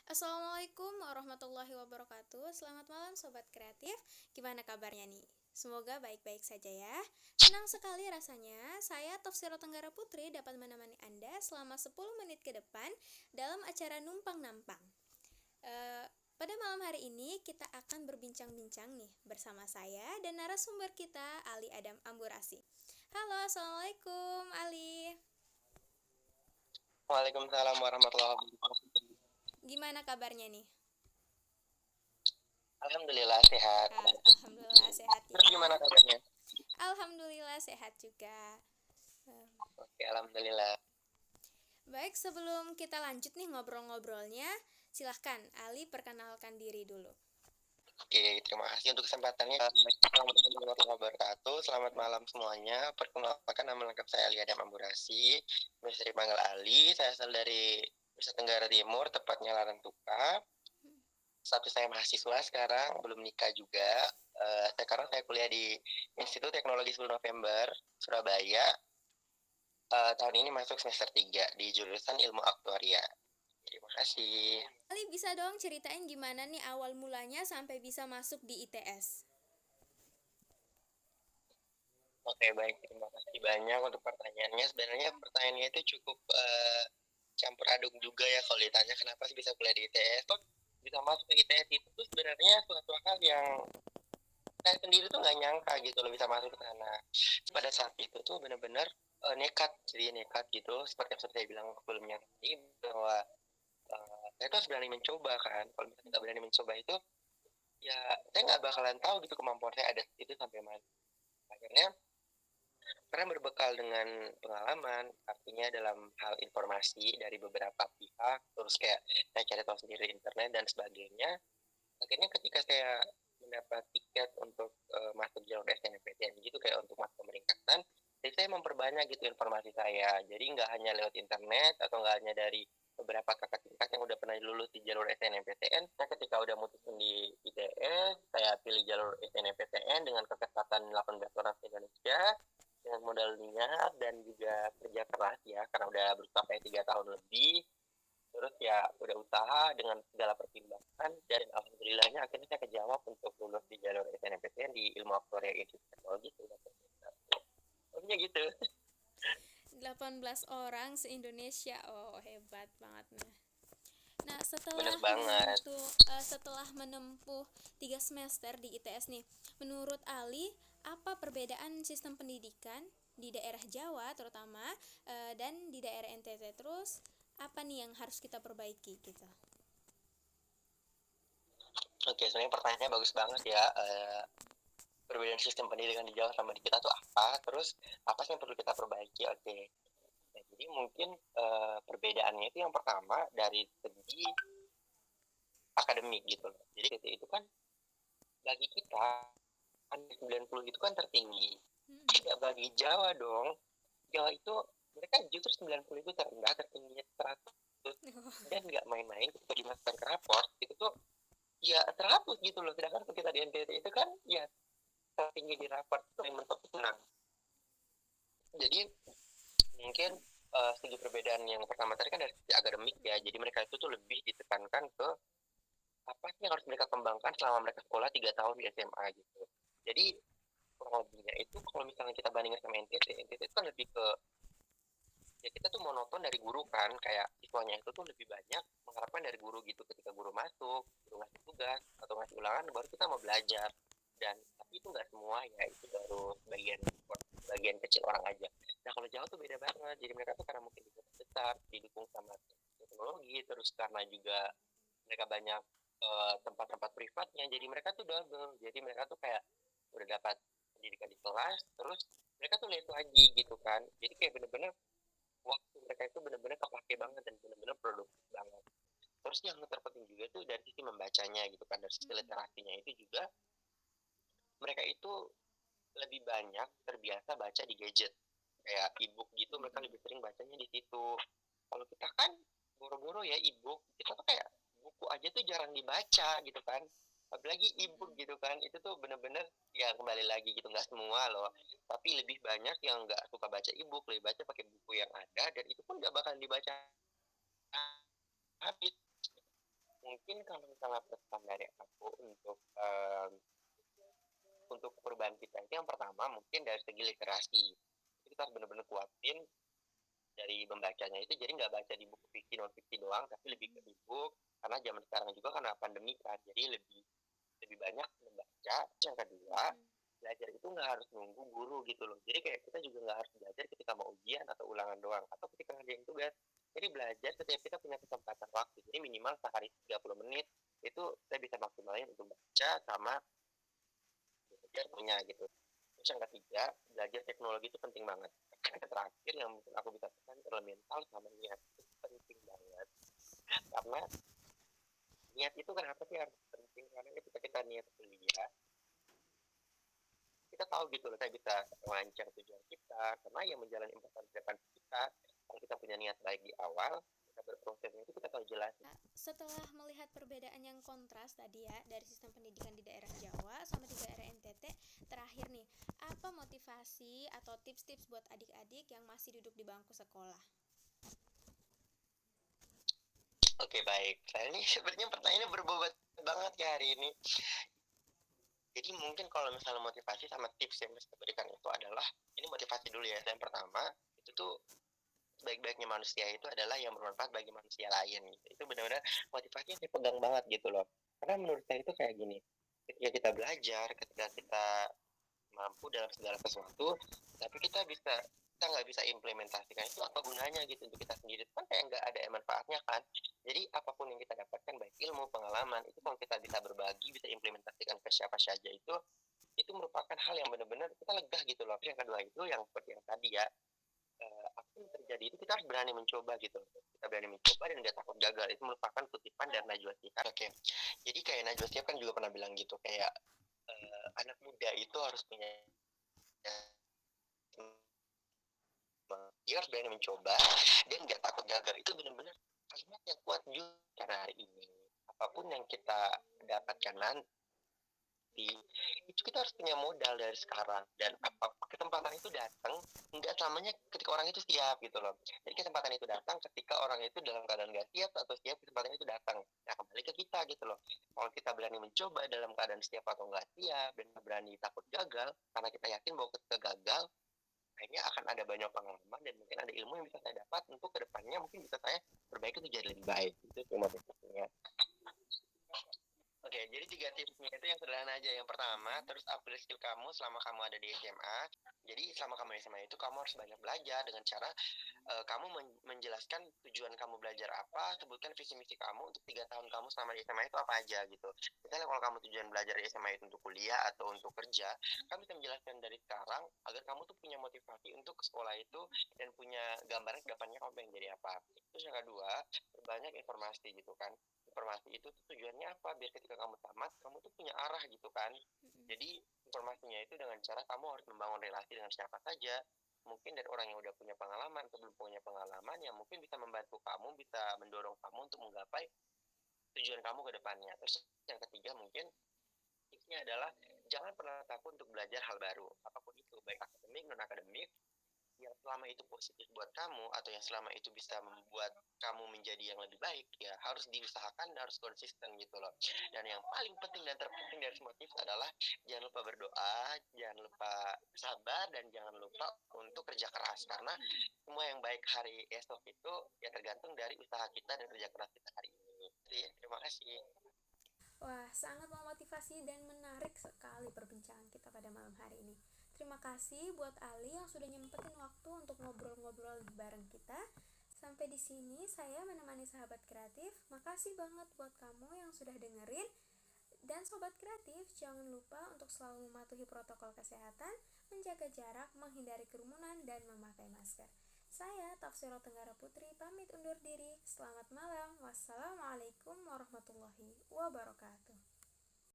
Assalamualaikum warahmatullahi wabarakatuh. Selamat malam Sobat Kreatif. Gimana kabarnya nih? Semoga baik-baik saja ya. Senang sekali rasanya saya Tafsiro Tenggara Putri dapat menemani Anda selama 10 menit ke depan dalam acara Numpang Nampang. Eh, Pada malam hari ini kita akan berbincang-bincang nih bersama saya dan narasumber kita Ali Adam Amburasi. Halo, Assalamualaikum Ali. Waalaikumsalam warahmatullahi wabarakatuh. Gimana kabarnya nih? Alhamdulillah sehat. Alhamdulillah sehat Terus ya. gimana kabarnya? Alhamdulillah sehat juga. Oke, alhamdulillah. Baik, sebelum kita lanjut nih ngobrol-ngobrolnya, silahkan Ali perkenalkan diri dulu. Oke, terima kasih untuk kesempatannya. Assalamualaikum warahmatullahi wabarakatuh. Selamat malam semuanya. Perkenalkan nama lengkap saya Ali Adam Amburasi. Biasa dipanggil Ali. Saya asal dari Nusa Tenggara Timur, tepatnya Larantuka. Status saya mahasiswa sekarang, belum nikah juga. Sekarang saya kuliah di Institut Teknologi 10 November, Surabaya. Tahun ini masuk semester 3 di jurusan Ilmu Aktuaria. Terima kasih. Ali bisa dong ceritain gimana nih awal mulanya sampai bisa masuk di ITS? Oke, baik. Terima kasih banyak untuk pertanyaannya. Sebenarnya pertanyaannya itu cukup campur aduk juga ya kalau ditanya kenapa sih bisa kuliah di ITS. Kok bisa masuk ke ITS itu tuh sebenarnya suatu hal yang saya sendiri tuh nggak nyangka gitu loh bisa masuk ke sana. Pada saat itu tuh benar-benar nekat, jadi nekat gitu. Seperti yang saya bilang sebelumnya tadi bahwa saya tuh harus berani mencoba kan. Kalau misalnya nggak berani mencoba itu, ya saya nggak bakalan tahu gitu kemampuan saya ada itu sampai mana. Akhirnya karena berbekal dengan pengalaman, artinya dalam hal informasi dari beberapa pihak, terus kayak saya cari tahu sendiri di internet dan sebagainya, akhirnya ketika saya mendapat tiket untuk masuk jalur SNMPTN gitu kayak untuk masuk pemeringkatan, jadi saya memperbanyak gitu informasi saya. Jadi nggak hanya lewat internet atau nggak hanya dari beberapa kakak tingkat yang udah pernah lulus di jalur SNMPTN. Nah, ketika udah mutusin di ITS, saya pilih jalur SNMPTN dengan kekesatan 18 orang di Indonesia dengan modal niat dan juga kerja keras ya, karena udah berusaha 3 tahun lebih. Terus ya udah usaha dengan segala pertimbangan dan alhamdulillahnya akhirnya saya kejawab untuk lulus di jalur SNMPTN di Ilmu Aktuaria Institut Teknologi. Pokoknya gitu. 18 orang se-Indonesia. Oh, hebat banget nih. Nah, Bener banget. setelah menempuh 3 semester di ITS nih, menurut Ali, apa perbedaan sistem pendidikan di daerah Jawa terutama dan di daerah NTT? Terus apa nih yang harus kita perbaiki gitu? Oke, sebenarnya pertanyaannya bagus banget ya. Perbedaan sistem pendidikan di Jawa sama di kita tuh apa? Terus apa sih yang perlu kita perbaiki? Oke. Nah, jadi mungkin perbedaannya itu yang pertama dari segi akademik gitu loh. Jadi itu kan bagi kita kan 90 itu kan tertinggi. Tidak bagi Jawa dong. Jawa itu mereka justru 90 itu terendah, tertingginya 100. Dan nggak main-main ketika dimasukkan ke raport itu tuh ya terhapus gitu loh. Sedangkan kita di NTT itu kan ya tertinggi di raport itu yang mentok senang. Jadi mungkin segi perbedaan yang pertama tadi kan dari segi akademik ya. Jadi mereka itu tuh lebih ditekankan ke apa sih yang harus mereka kembangkan selama mereka sekolah 3 tahun di SMA gitu. Jadi kurang lebihnya itu kalau misalnya kita bandingin sama NTT itu kan lebih ke ya kita tuh monoton dari guru kan, kayak siswanya itu tuh lebih banyak mengharapkan dari guru gitu. Ketika guru masuk, guru ngasih tugas atau ngasih ulangan baru kita mau belajar. Dan tapi itu nggak semua ya, itu baru bagian kecil orang aja. Nah kalau Jawa tuh beda banget, jadi mereka tuh karena mungkin di kota besar didukung sama teknologi, terus karena juga mereka banyak tempat-tempat privatnya, jadi mereka tuh double. Jadi mereka tuh kayak udah dapat pendidikan di kelas, terus mereka tuh lihat lagi gitu kan. Jadi kayak bener-bener waktu mereka itu benar-benar kepake banget dan benar-benar produktif banget. Terus yang terpenting juga tuh dari sisi membacanya gitu kan, dari sisi literasinya itu juga mereka itu lebih banyak terbiasa baca di gadget kayak ebook gitu, mereka lebih sering bacanya di situ. Kalau kita kan boro-boro ya ebook, kita tuh kayak buku aja tuh jarang dibaca gitu kan, apalagi ebook gitu kan. Itu tuh bener-bener ya kembali lagi gitu, nggak semua loh, tapi lebih banyak yang nggak suka baca ebook, lebih baca pakai buku yang ada, dan itu pun nggak bakal dibaca habis. Mungkin kalau misalnya pesan dari aku untuk perubahan kita itu yang pertama mungkin dari segi literasi. Jadi kita harus benar-benar kuatin dari membacanya itu, jadi nggak baca di buku fiksi non fiksi doang, tapi lebih ke e-book, karena zaman sekarang juga karena pandemi kan, jadi lebih lebih banyak membaca. Yang kedua, belajar itu nggak harus nunggu guru gitu loh, jadi kayak kita juga nggak harus belajar ketika mau ujian atau ulangan doang atau ketika ngerjain tugas. Jadi belajar setiap kita punya kesempatan waktu, jadi minimal sehari 30 menit itu kita bisa maksimalin untuk baca sama belajar punya gitu. Terus yang ketiga, belajar teknologi itu penting banget. Yang terakhir yang mungkin aku bisa pesan adalah mental sama niat, itu penting banget. Karena niat itu kenapa sih harus penting? Karena ketika kita niat kuliah, kita tahu gitu loh, kita bisa merancang tujuan kita, karena yang menjalani 4 tahun ke depan kita, kalau kita punya niat baik di awal, kita berprosesnya itu kita tahu jelas. Setelah melihat perbedaan yang kontras tadi ya dari sistem pendidikan di daerah Jawa sama di daerah NTT, terakhir nih, apa motivasi atau tips-tips buat adik-adik yang masih duduk di bangku sekolah? Oke, baik. Saya ini sebenarnya pertanyaannya berbobot banget ya hari ini. Jadi mungkin kalau misalnya motivasi sama tips yang bisa berikan itu adalah, ini motivasi dulu ya. Yang pertama, itu tuh sebaik-baiknya manusia itu adalah yang bermanfaat bagi manusia lain gitu. Itu benar-benar motivasi yang saya pegang banget gitu loh. Karena menurut saya itu kayak gini, ketika kita belajar, ketika kita mampu dalam segala sesuatu, tapi kita nggak bisa implementasikan, itu apa gunanya gitu untuk kita sendiri, itu kan kayak nggak ada manfaatnya kan. Jadi apapun yang kita dapatkan, baik ilmu, pengalaman, itu kalau kita bisa berbagi, bisa implementasikan ke siapa saja, itu merupakan hal yang benar-benar kita lega gitu loh. Yang kedua itu yang seperti yang tadi ya, apa yang terjadi itu kita harus berani mencoba gitu. Kita berani mencoba dan nggak takut gagal, itu merupakan kutipan dari Najwa Shihab. Oke, jadi kayak Najwa Shihab kan juga pernah bilang gitu, kayak anak muda itu harus punya, dia harus berani mencoba dan nggak takut gagal. Itu benar-benar kalimat yang kuat juga. Karena hari ini apapun yang kita dapatkan nanti, itu kita harus punya modal dari sekarang, dan apa kesempatan itu datang nggak selamanya ketika orang itu siap gitu loh. Jadi kesempatan itu datang ketika orang itu dalam keadaan nggak siap atau siap, kesempatan itu datang. Nah, kembali ke kita gitu loh, kalau kita berani mencoba dalam keadaan siap atau nggak siap, dan berani takut gagal karena kita yakin bahwa ketika gagal kayaknya akan ada banyak pengalaman dan mungkin ada ilmu yang bisa saya dapat untuk kedepannya, mungkin bisa saya perbaiki untuk jadi lebih baik. Itu cuma motivasinya. Oke, jadi 3 tipsnya itu yang sederhana aja. Yang pertama, terus upgrade skill kamu selama kamu ada di SMA. Jadi selama kamu di SMA itu kamu harus banyak belajar dengan cara kamu menjelaskan tujuan kamu belajar apa, sebutkan visi misi kamu untuk 3 tahun kamu selama di SMA itu apa aja gitu. Misalnya kalau kamu tujuan belajar di SMA itu untuk kuliah atau untuk kerja, kamu bisa menjelaskan dari sekarang agar kamu tuh punya motivasi untuk ke sekolah itu dan punya gambaran ke depannya kamu pengen jadi apa. Terus yang kedua, berbanyak informasi gitu kan. Informasi itu tuh tujuannya apa, biar ketika kamu tamat kamu tuh punya arah gitu kan. Jadi informasinya itu dengan cara kamu harus membangun relasi dengan siapa saja, mungkin dari orang yang udah punya pengalaman atau belum punya pengalaman, yang mungkin bisa membantu kamu, bisa mendorong kamu untuk menggapai tujuan kamu ke depannya. Terus yang ketiga mungkin tipsnya adalah jangan pernah takut untuk belajar hal baru, apapun itu, baik akademik non akademik, yang selama itu positif buat kamu atau yang selama itu bisa membuat kamu menjadi yang lebih baik, ya harus diusahakan dan harus konsisten gitu loh. Dan yang paling penting dan terpenting dari semua tips adalah jangan lupa berdoa, jangan lupa sabar, dan jangan lupa untuk kerja keras, karena semua yang baik hari esok itu ya tergantung dari usaha kita dan kerja keras kita hari ini. Jadi, terima kasih. Wah, sangat memotivasi dan menarik sekali perbincangan kita pada malam hari ini. Terima kasih buat Ali yang sudah nyempetin waktu untuk ngobrol-ngobrol bareng kita. Sampai di sini saya menemani sahabat kreatif. Makasih banget buat kamu yang sudah dengerin. Dan sobat kreatif, jangan lupa untuk selalu mematuhi protokol kesehatan, menjaga jarak, menghindari kerumunan, dan memakai masker. Saya, Tafsiro Tenggara Putri, pamit undur diri. Selamat malam. Wassalamualaikum warahmatullahi wabarakatuh.